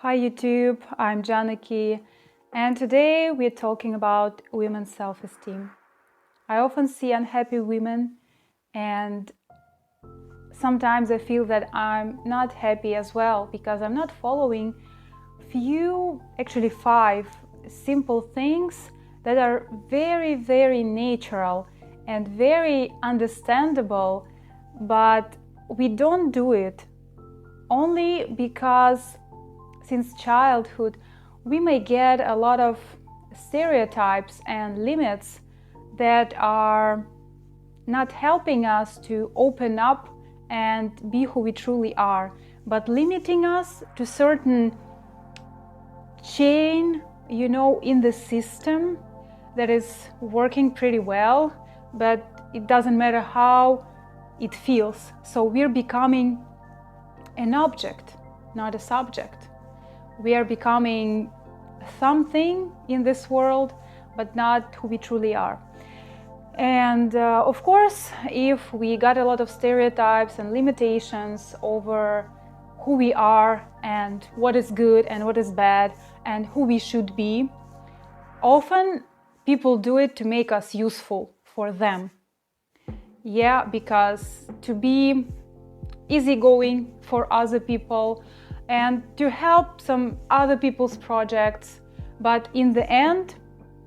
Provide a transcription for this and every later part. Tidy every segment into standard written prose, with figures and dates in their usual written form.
Hi YouTube, I'm Janaki, and today we're talking about women's self-esteem. I often see unhappy women, and sometimes I feel that I'm not happy as well because I'm not following actually 5 simple things that are very natural and very understandable, but we don't do it only because since childhood we may get a lot of stereotypes and limits that are not helping us to open up and be who we truly are, but limiting us to certain chain, in the system that is working pretty well, but it doesn't matter how it feels. So we're becoming an object, not a subject. We are becoming something in this world, but not who we truly are. And of course, if we got a lot of stereotypes and limitations over who we are and what is good and what is bad and who we should be, often people do it to make us useful for them. Yeah, because to be easygoing for other people and to help some other people's projects, but in the end,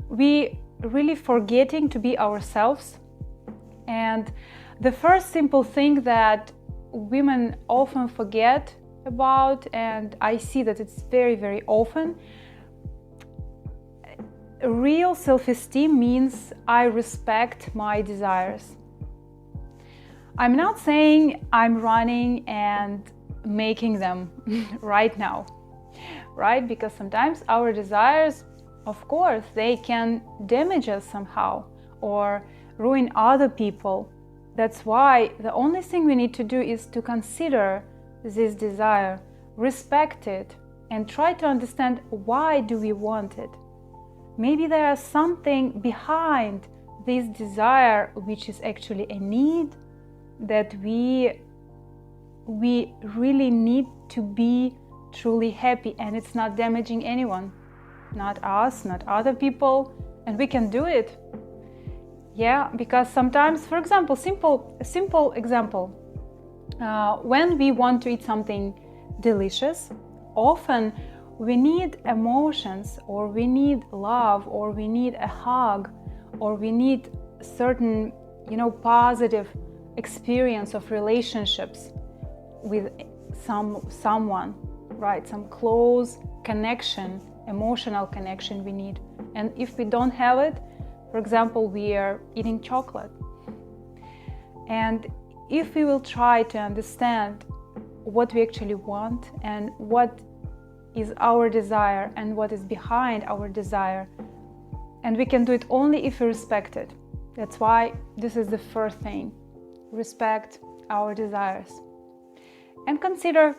we really forgetting to be ourselves. And the first simple thing that women often forget about, and I see that it's very often, real self-esteem means I respect my desires. I'm not saying I'm running and making them right now, right? Because sometimes our desires, of course, they can damage us somehow or ruin other people. That's why the only thing we need to do is to consider this desire, respect it, and try to understand why do we want it. Maybe there is something behind this desire which is actually a need that we really need to be truly happy, and it's not damaging anyone, not us, not other people, and we can do it. Yeah, because sometimes, for example, simple example, when we want to eat something delicious, often we need emotions, or we need love, or we need a hug, or we need certain, positive experience of relationships with someone, right? Some close connection, emotional connection we need. And if we don't have it, for example, we are eating chocolate. And if we will try to understand what we actually want and what is our desire and what is behind our desire, and we can do it only if we respect it. That's why this is the first thing. Respect our desires and consider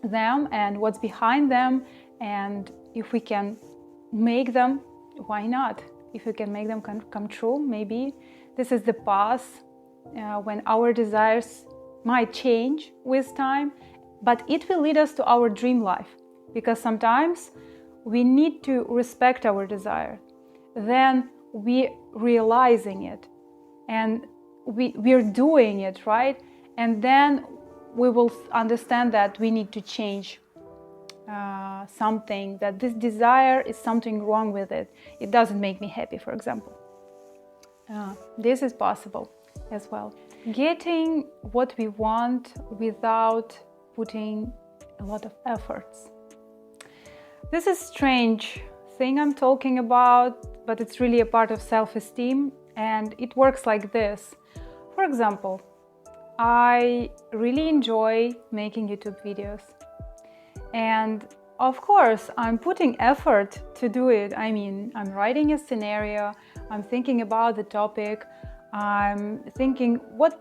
them and what's behind them, and if we can make them, why not? If we can make them come true, maybe this is the path when our desires might change with time, but it will lead us to our dream life, because sometimes we need to respect our desire, then we realizing it and we're doing it, right? And then we will understand that we need to change something, that this desire is something wrong with it. It doesn't make me happy, for example. This is possible as well. Getting what we want without putting a lot of efforts. This is strange thing I'm talking about, but it's really a part of self-esteem, and it works like this. For example, I really enjoy making YouTube videos, and of course I'm putting effort to do it. I mean, I'm writing a scenario, I'm thinking about the topic, I'm thinking what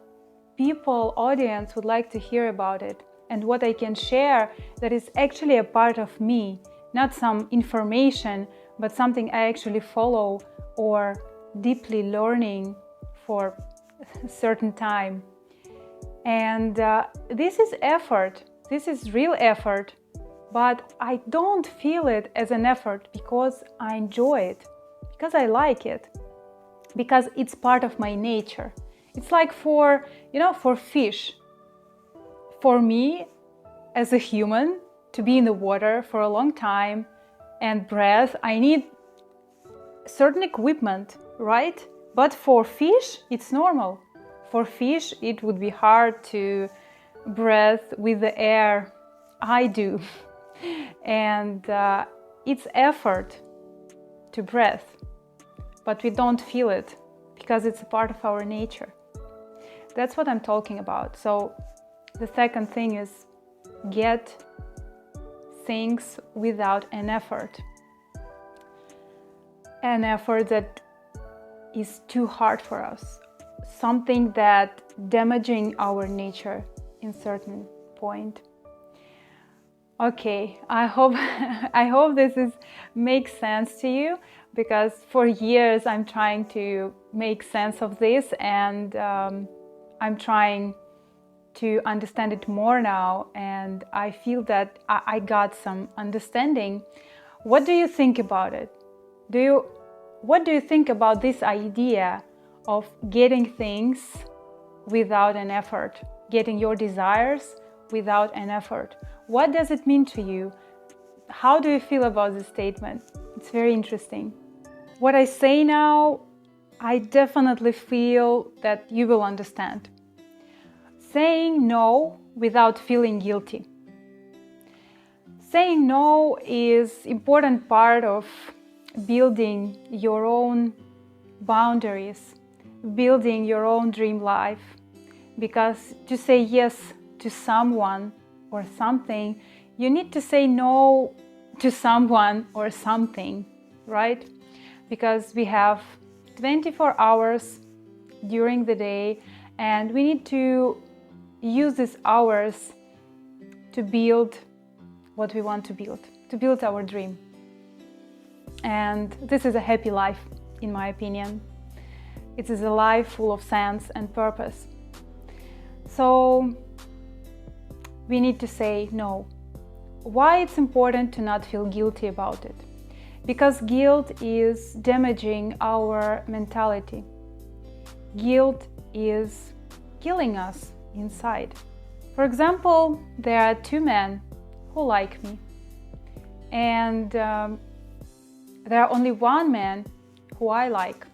audience would like to hear about it, and what I can share that is actually a part of me, not some information, but something I actually follow or deeply learning for a certain time. And this is effort. This is real effort but I don't feel it as an effort because I enjoy it, because I like it, because it's part of my nature. It's like for fish. For me, as a human, to be in the water for a long time and breathe, I need certain equipment, right? But for fish, it's normal. For fish, it would be hard to breathe with the air I do. And it's effort to breathe, but we don't feel it because it's a part of our nature. That's what I'm talking about. So the second thing is get things without an effort. An effort that is too hard for us. Something that damaging our nature in certain point. Okay, I hope this makes sense to you, because for years I'm trying to make sense of this, and I'm trying to understand it more now, and I feel that I got some understanding. What do you think about it? What do you think about this idea of getting things without an effort, getting your desires without an effort? What does it mean to you? How do you feel about this statement? It's very interesting. What I say now, I definitely feel that you will understand. Saying no without feeling guilty. Saying no is an important part of building your own boundaries, building your own dream life. Because to say yes to someone or something, you need to say no to someone or something, right? Because we have 24 hours during the day, and we need to use these hours to build what we want to build our dream. And this is a happy life, in my opinion. It is a life full of sense and purpose. So we need to say no. Why it's important to not feel guilty about it? Because guilt is damaging our mentality. Guilt is killing us inside. For example, there are two men who like me, and there are only one man who I like.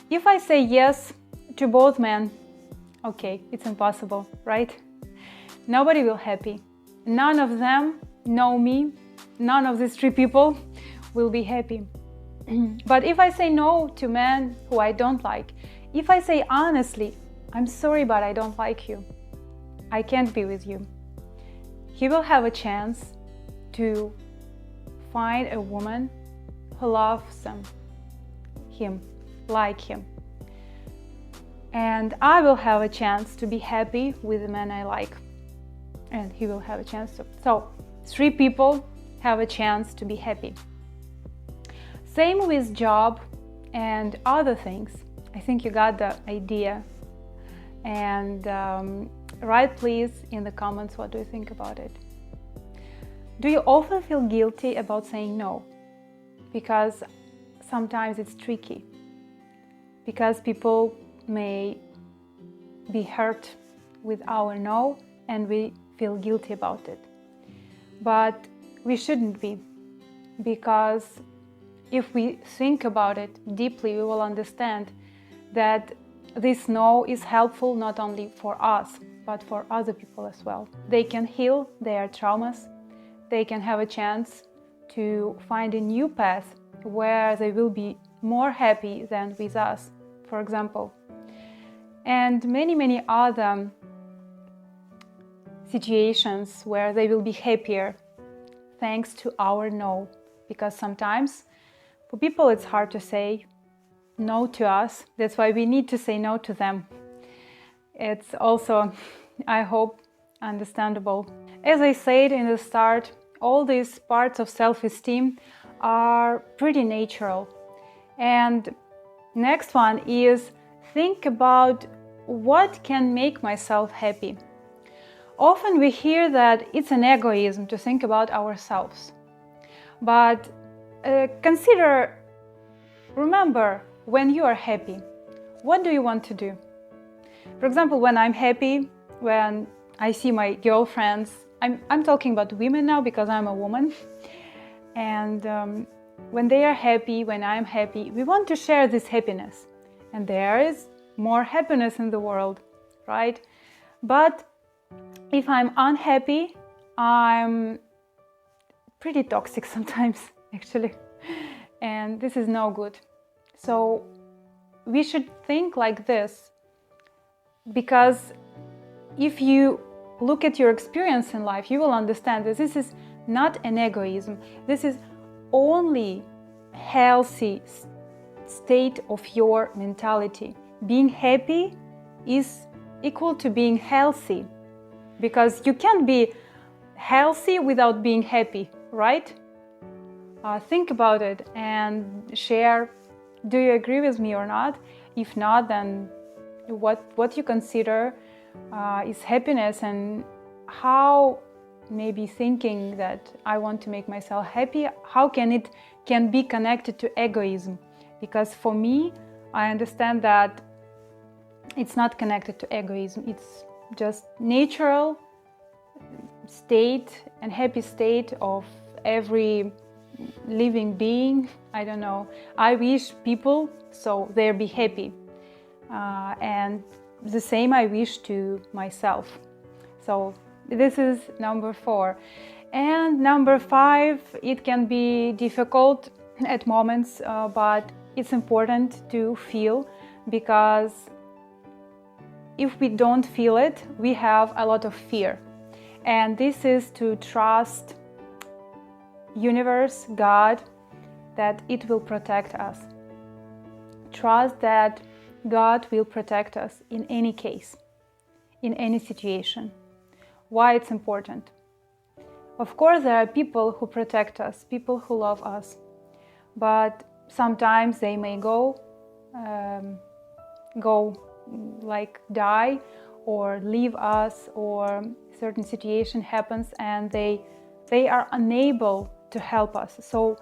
If I say yes to both men, okay, it's impossible, right? Nobody will be happy. None of them know me. None of these three people will be happy. But if I say no to men who I don't like, if I say honestly, I'm sorry, but I don't like you, I can't be with you, he will have a chance to find a woman who loves him, like him. And I will have a chance to be happy with the man I like. And he will have a chance to. So, three people have a chance to be happy. Same with job and other things. I think you got the idea. And write please in the comments, what do you think about it? Do you often feel guilty about saying no? Because sometimes it's tricky. Because people may be hurt with our no, and we feel guilty about it. But we shouldn't be, because if we think about it deeply, we will understand that this no is helpful not only for us, but for other people as well. They can heal their traumas. They can have a chance to find a new path where they will be more happy than with us, for example. And many other situations where they will be happier thanks to our no. Because sometimes for people it's hard to say no to us. That's why we need to say no to them. It's also, I hope, understandable. As I said in the start, all these parts of self-esteem are pretty natural. And next one is think about what can make myself happy. Often we hear that it's an egoism to think about ourselves. But remember, when you are happy, what do you want to do? For example, when I'm happy, when I see my girlfriends, I'm talking about women now because I'm a woman, and when they are happy, when I'm happy, we want to share this happiness. And there is more happiness in the world, right? But if I'm unhappy, I'm pretty toxic sometimes, actually. And this is no good. So we should think like this, because if you look at your experience in life, you will understand that this is not an egoism. This is only healthy state of your mentality. Being happy is equal to being healthy, because you can't be healthy without being happy, right? Think about it and share. Do you agree with me or not? If not, then what you consider is happiness, and how maybe thinking that I want to make myself happy, how can be connected to egoism? Because for me, I understand that it's not connected to egoism. It's just natural state and happy state of every living being. I don't know. I wish people so they be happy, and the same I wish to myself. So this is number 4. And number 5, it can be difficult at moments, but it's important to feel, because if we don't feel it, we have a lot of fear. And this is to trust universe, God, that it will protect us. Trust that God will protect us in any case, in any situation. Why it's important? Of course, there are people who protect us, people who love us, but sometimes they may die or leave us, or certain situation happens and they are unable to help us. So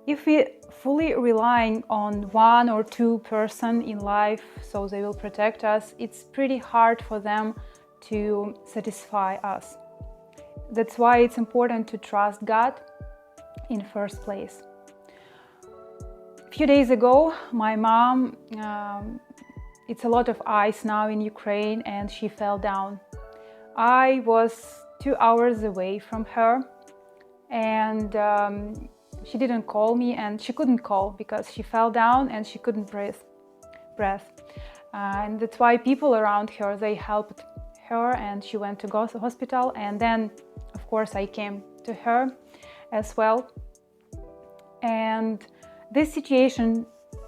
if we fully relying on 1 or 2 person in life, so they will protect us, it's pretty hard for them to satisfy us. That's why it's important to trust God in first place. A few days ago, my mom, it's a lot of ice now in Ukraine, and she fell down. I was 2 hours away from her, and she didn't call me, and she couldn't call because she fell down and she couldn't breathe. And that's why people around her, they helped her, and she went to go to the hospital. And then, of course, I came to her as well. And this situation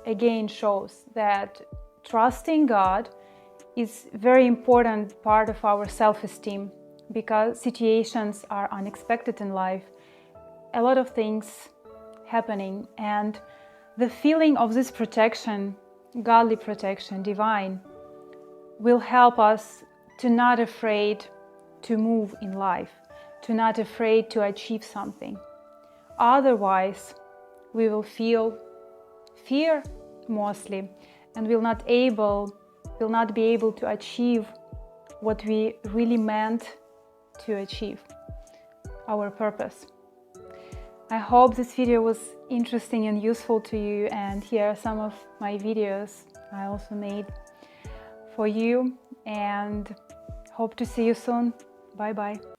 again shows that trusting God is a very important part of our self-esteem, because situations are unexpected in life, a lot of things happening, and the feeling of this protection, godly protection, divine, will help us to not afraid to move in life, to not afraid to achieve something. Otherwise, we will feel fear mostly, and will not be able to achieve what we really meant to achieve, our purpose. I hope this video was interesting and useful to you, and here are some of my videos I also made for you, and hope to see you soon. Bye bye.